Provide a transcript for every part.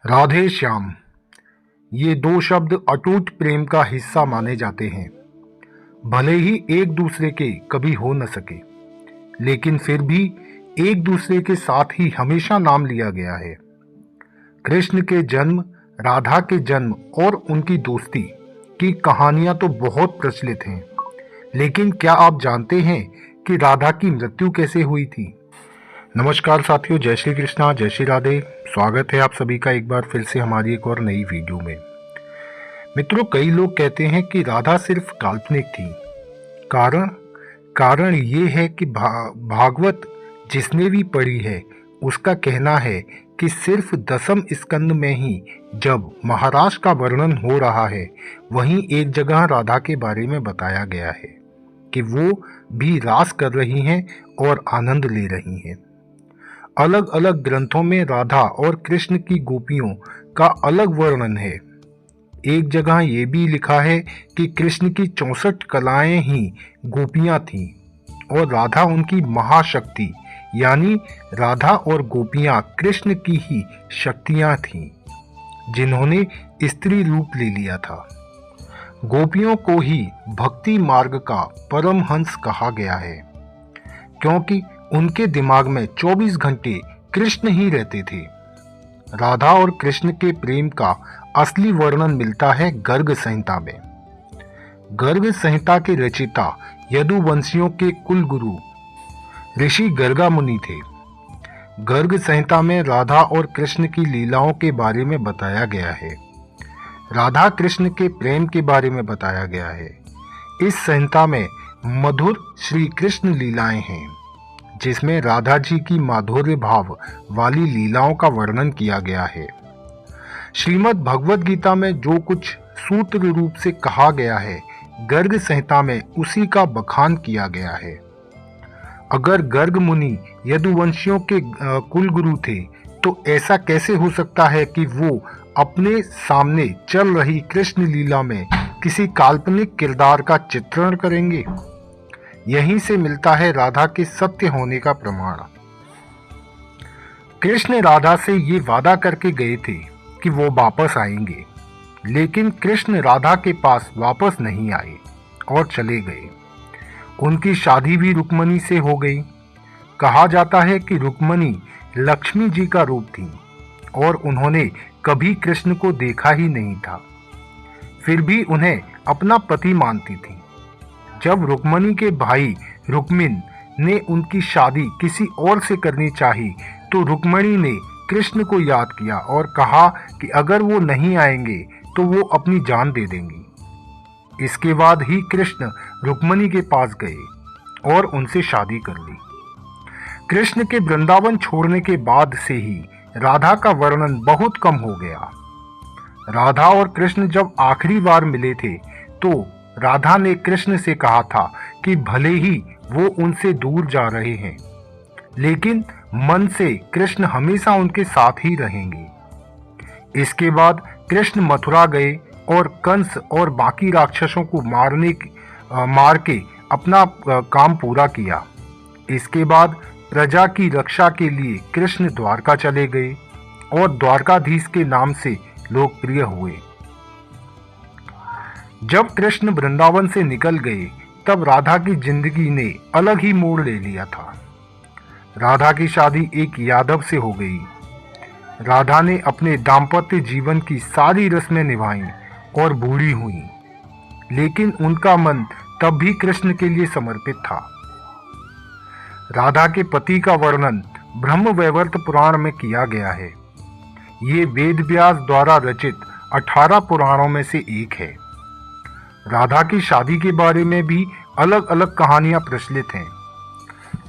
राधे श्याम, ये दो शब्द अटूट प्रेम का हिस्सा माने जाते हैं। भले ही एक दूसरे के कभी हो न सके, लेकिन फिर भी एक दूसरे के साथ ही हमेशा नाम लिया गया है। कृष्ण के जन्म, राधा के जन्म और उनकी दोस्ती की कहानियां तो बहुत प्रचलित हैं, लेकिन क्या आप जानते हैं कि राधा की मृत्यु कैसे हुई थी? नमस्कार साथियों, जय श्री कृष्णा, जय श्री राधे। स्वागत है आप सभी का एक बार फिर से हमारी एक और नई वीडियो में। मित्रों, कई लोग कहते हैं कि राधा सिर्फ काल्पनिक थी। कारण ये है कि भागवत जिसने भी पढ़ी है उसका कहना है कि सिर्फ दसम स्कंद में ही जब महाराज का वर्णन हो रहा है, वहीं एक जगह राधा के बारे में बताया गया है कि वो भी रास कर रही हैं और आनंद ले रही हैं। अलग अलग ग्रंथों में राधा और कृष्ण की गोपियों का अलग वर्णन है। एक जगह ये भी लिखा है कि कृष्ण की 64 कलाएं ही गोपियां थीं और राधा उनकी महाशक्ति, यानी राधा और गोपियां कृष्ण की ही शक्तियां थीं जिन्होंने स्त्री रूप ले लिया था। गोपियों को ही भक्ति मार्ग का परमहंस कहा गया है, क्योंकि उनके दिमाग में 24 घंटे कृष्ण ही रहते थे। राधा और कृष्ण के प्रेम का असली वर्णन मिलता है गर्ग संहिता में। गर्ग संहिता के रचयिता यदुवंशियों के कुल गुरु ऋषि गर्गा मुनि थे। गर्ग संहिता में राधा और कृष्ण की लीलाओं के बारे में बताया गया है। राधा कृष्ण के प्रेम के बारे में बताया गया है। इस संहिता में मधुर श्री कृष्ण लीलाएं हैं, जिसमें राधा जी की माधुर्य भाव वाली लीलाओं का वर्णन किया गया है। श्रीमद् भगवद गीता में जो कुछ सूत्र रूप से कहा गया है, गर्ग संहिता में उसी का बखान किया गया है। अगर गर्ग मुनि यदुवंशियों के कुल गुरु थे, तो ऐसा कैसे हो सकता है कि वो अपने सामने चल रही कृष्ण लीला में किसी काल्पनिक किरदार का चित्रण करेंगे? यहीं से मिलता है राधा के सत्य होने का प्रमाण। कृष्ण राधा से ये वादा करके गए थे कि वो वापस आएंगे, लेकिन कृष्ण राधा के पास वापस नहीं आए और चले गए। उनकी शादी भी रुक्मणी से हो गई। कहा जाता है कि रुक्मणी लक्ष्मी जी का रूप थी और उन्होंने कभी कृष्ण को देखा ही नहीं था, फिर भी उन्हें अपना पति मानती थी। जब रुक्मणी के भाई रुक्मिन ने उनकी शादी किसी और से करनी चाही, तो रुक्मणी ने कृष्ण को याद किया और कहा कि अगर वो नहीं आएंगे तो वो अपनी जान दे देंगी। इसके बाद ही कृष्ण रुक्मणी के पास गए और उनसे शादी कर ली। कृष्ण के वृंदावन छोड़ने के बाद से ही राधा का वर्णन बहुत कम हो गया। राधा और कृष्ण जब आखिरी बार मिले थे, तो राधा ने कृष्ण से कहा था कि भले ही वो उनसे दूर जा रहे हैं, लेकिन मन से कृष्ण हमेशा उनके साथ ही रहेंगे। इसके बाद कृष्ण मथुरा गए और कंस और बाकी राक्षसों को मार के अपना काम पूरा किया। इसके बाद प्रजा की रक्षा के लिए कृष्ण द्वारका चले गए और द्वारकाधीश के नाम से लोकप्रिय हुए। जब कृष्ण वृंदावन से निकल गए, तब राधा की जिंदगी ने अलग ही मोड़ ले लिया था। राधा की शादी एक यादव से हो गई। राधा ने अपने दाम्पत्य जीवन की सारी रस्में निभाई और बूढ़ी हुई, लेकिन उनका मन तब भी कृष्ण के लिए समर्पित था। राधा के पति का वर्णन ब्रह्मवैवर्त पुराण में किया गया है। ये वेद व्यास द्वारा रचित 18 पुराणों में से एक है। राधा की शादी के बारे में भी अलग अलग कहानियां प्रचलित हैं।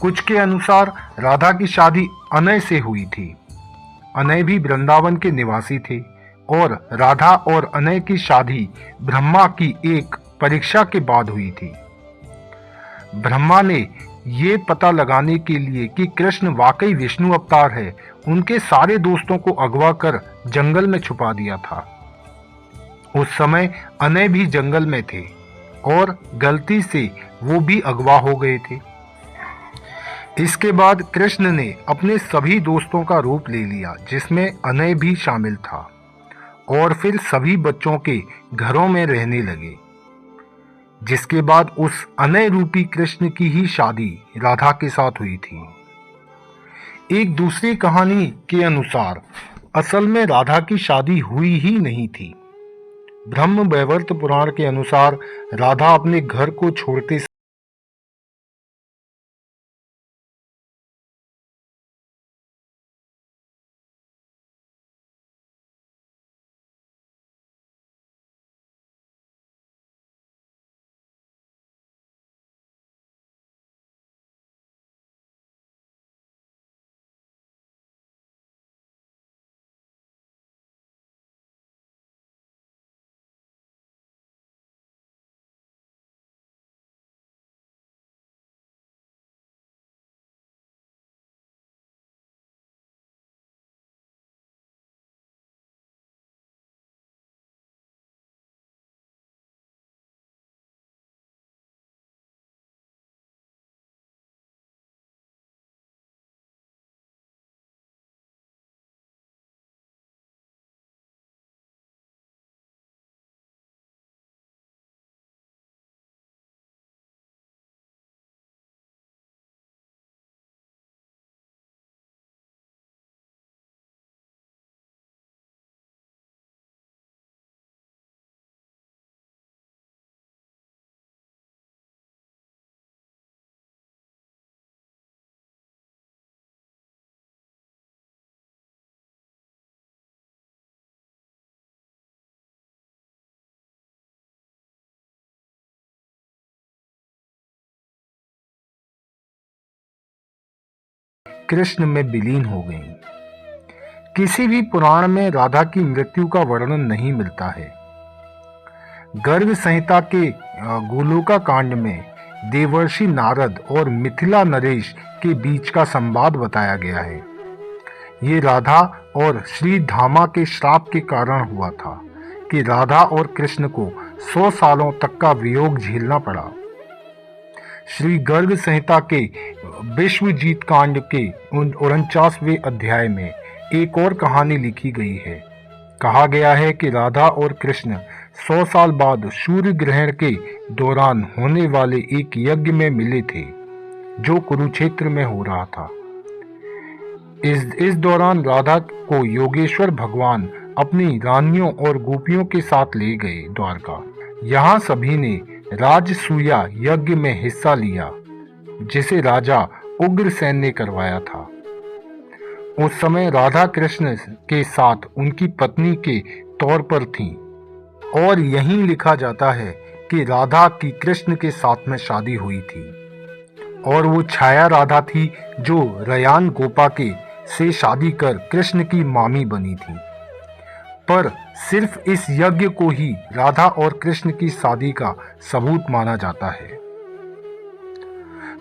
कुछ के अनुसार राधा की शादी अनय से हुई थी। अनय भी वृंदावन के निवासी थे और राधा और अनय की शादी ब्रह्मा की एक परीक्षा के बाद हुई थी। ब्रह्मा ने ये पता लगाने के लिए कि कृष्ण वाकई विष्णु अवतार है, उनके सारे दोस्तों को अगवा कर जंगल में छुपा दिया था। उस समय अनय भी जंगल में थे और गलती से वो भी अगवा हो गए थे। इसके बाद कृष्ण ने अपने सभी दोस्तों का रूप ले लिया, जिसमें अनय भी शामिल था, और फिर सभी बच्चों के घरों में रहने लगे। जिसके बाद उस अनय रूपी कृष्ण की ही शादी राधा के साथ हुई थी। एक दूसरी कहानी के अनुसार असल में राधा की शादी हुई ही नहीं थी। ब्रह्म वैवर्त पुराण के अनुसार राधा अपने घर को छोड़ते कृष्ण में विलीन हो गईं। किसी भी पुराण में राधा की मृत्यु का वर्णन नहीं मिलता है। गर्ग संहिता के गोलोका कांड में देवर्षि नारद और मिथिला नरेश के बीच का संवाद बताया गया है। ये राधा और श्री धामा के श्राप के कारण हुआ था कि राधा और कृष्ण को 100 सालों तक का वियोग झेलना पड़ा। श्री गर्ग संहिता के विश्वजीत कांड के 49वें अध्याय में एक और कहानी लिखी गई है। कहा गया है कि राधा और कृष्ण 100 साल बाद सूर्य ग्रहण के दौरान होने वाले एक यज्ञ में मिले थे, जो कुरुक्षेत्र में हो रहा था। इस दौरान राधा को योगेश्वर भगवान अपनी रानियों और गोपियों के साथ ले गए द्वारका। यहाँ सभी ने राजसूया यज्ञ में हिस्सा लिया, जिसे राजा उग्रसेन ने करवाया था। उस समय राधा कृष्ण के साथ उनकी पत्नी के तौर पर थीं, और यहीं लिखा जाता है कि राधा की कृष्ण के साथ में शादी हुई थी, और वो छाया राधा थी जो रयान गोपा के से शादी कर कृष्ण की मामी बनी थी। पर सिर्फ इस यज्ञ को ही राधा और कृष्ण की शादी का सबूत माना जाता है।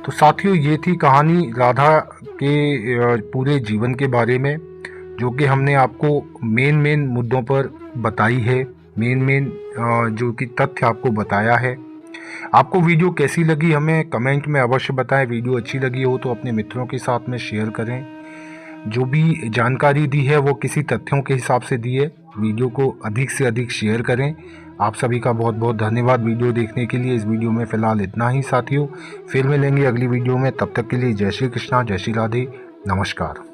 तो साथियों, ये थी कहानी राधा के पूरे जीवन के बारे में, जो कि हमने आपको मेन मुद्दों पर बताई है, मेन जो कि तथ्य आपको बताया है। आपको वीडियो कैसी लगी हमें कमेंट में अवश्य बताएं। वीडियो अच्छी लगी हो तो अपने मित्रों के साथ में शेयर करें। जो भी जानकारी दी है वो किसी तथ्यों के हिसाब से दी है। वीडियो को अधिक से अधिक शेयर करें। आप सभी का बहुत बहुत धन्यवाद वीडियो देखने के लिए। इस वीडियो में फ़िलहाल इतना ही साथियों, फिर मिलेंगे अगली वीडियो में। तब तक के लिए जय श्री कृष्णा, जय श्री राधे, नमस्कार।